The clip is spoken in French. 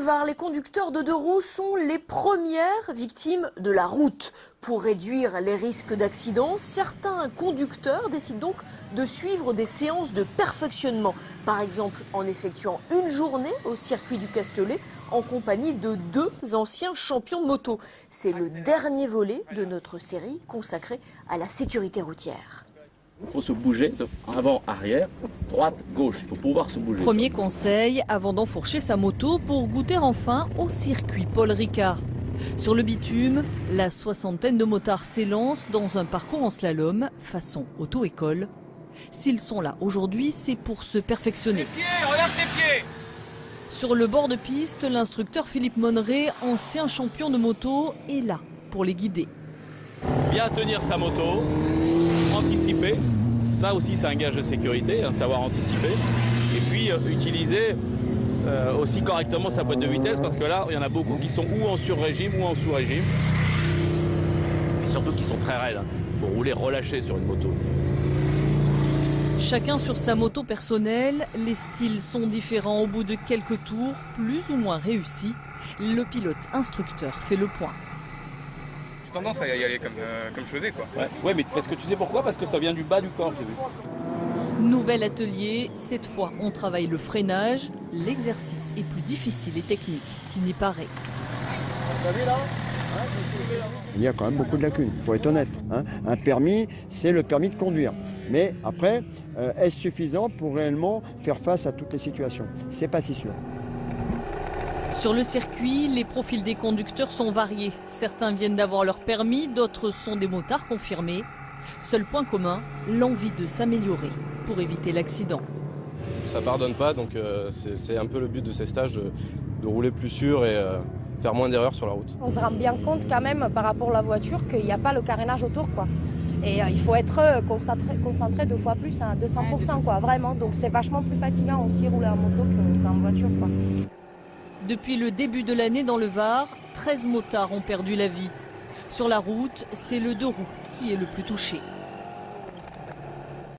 le Var, les conducteurs de deux roues sont les premières victimes de la route. Pour réduire les risques d'accident, certains conducteurs décident donc de suivre des séances de perfectionnement. Par exemple, en effectuant une journée au circuit du Castellet en compagnie de deux anciens champions de moto. C'est le dernier volet de notre série consacrée à la sécurité routière. Il faut se bouger de avant, arrière, droite, gauche. Il faut pouvoir se bouger. Premier conseil avant d'enfourcher sa moto pour goûter enfin au circuit Paul Ricard. Sur le bitume, la soixantaine de motards s'élancent dans un parcours en slalom façon auto-école. S'ils sont là aujourd'hui, c'est pour se perfectionner. Tes pieds, regarde tes pieds. Sur le bord de piste, l'instructeur Philippe Monneret, ancien champion de moto, est là pour les guider. Bien tenir sa moto, anticiper. Ça aussi, c'est un gage de sécurité, savoir anticiper. Et puis, utiliser aussi correctement sa boîte de vitesse, parce que là, il y en a beaucoup qui sont ou en sur-régime ou en sous-régime. Et surtout qui sont très raides. Il faut rouler relâché sur une moto. Chacun sur sa moto personnelle, les styles sont différents au bout de quelques tours, plus ou moins réussis. Le pilote instructeur fait le point. J'ai tendance à y aller comme je faisais, quoi. Ouais, mais parce que tu sais pourquoi? Parce que ça vient du bas du corps, j'ai vu. Nouvel atelier, cette fois on travaille le freinage. L'exercice est plus difficile et technique qu'il n'y paraît. Il y a quand même beaucoup de lacunes, il faut être honnête. Un permis, c'est le permis de conduire. Mais après, est-ce suffisant pour réellement faire face à toutes les situations? C'est pas si sûr. Sur le circuit, les profils des conducteurs sont variés. Certains viennent d'avoir leur permis, d'autres sont des motards confirmés. Seul point commun, l'envie de s'améliorer pour éviter l'accident. Ça pardonne pas, donc c'est un peu le but de ces stages, de rouler plus sûr et faire moins d'erreurs sur la route. On se rend bien compte quand même par rapport à la voiture qu'il n'y a pas le carénage autour, quoi. Et il faut être concentré deux fois plus, 200%, quoi, vraiment. Donc c'est vachement plus fatigant aussi rouler en moto qu'en voiture, quoi. Depuis le début de l'année dans le Var, 13 motards ont perdu la vie. Sur la route, c'est le deux roues qui est le plus touché.